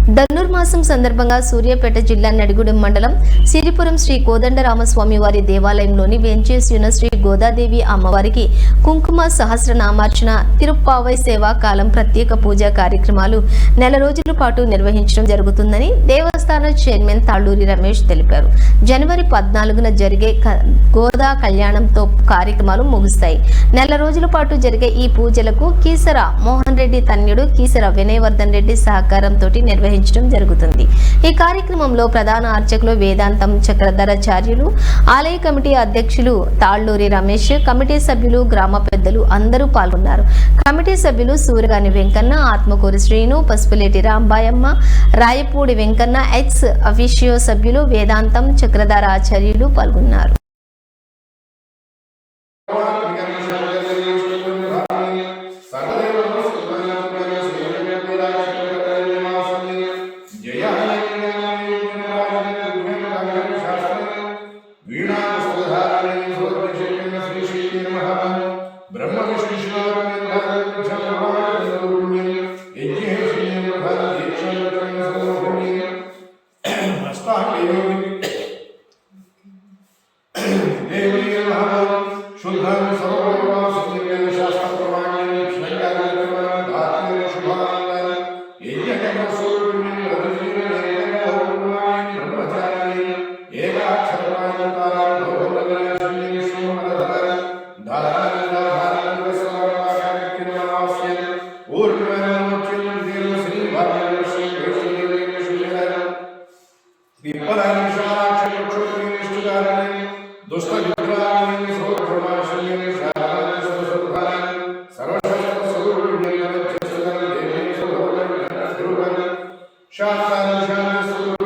ధనుర్మాసం సందర్భంగా సూర్యాపేట జిల్లా నడిగూడెం మండలం సిరిపురం శ్రీ కోదండరామస్వామి వారి దేవాలయంలోని వేంచేసి ఉన్న శ్రీ గోదాదేవి అమ్మవారికి కుంకుమ సహస్రనామార్చన తిరుప్పావై సేవా కాలం ప్రత్యేక పూజా కార్యక్రమాలు నెల రోజుల పాటు నిర్వహించడం జరుగుతుందని దేవస్థాన చైర్మన్ తాళ్ళూరి రమేష్ తెలిపారు. జనవరి 14న జరిగే గోదా కళ్యాణంతో కార్యక్రమాలు ముగుస్తాయి. నెల రోజుల పాటు జరిగే ఈ పూజలకు కీసర మోహన్ రెడ్డి తన్యుడు కీసర వినయవర్ధన్ రెడ్డి సహకారంతో నిర్వహించడం జరుగుతుంది. ఈ కార్యక్రమంలో ప్రధాన అర్చకులు వేదాంతం చక్రధరాచార్యులు, ఆలయ కమిటీ అధ్యక్షులు తాళ్ళూరి రమేష్, కమిటీ సభ్యులు, గ్రామ పెద్దలు అందరూ పాల్గొన్నారు. కమిటీ సభ్యులు సూరగాని వెంకన్న, ఆత్మకూరి శ్రీను, పసుపులేటి రాంబాయమ్మ, రాయపూడి వెంకన్న, ఎక్స్ అఫీషియో సభ్యులు, వేదాంతం చక్రధరాచార్యులు పాల్గొన్నారు. शास्त्र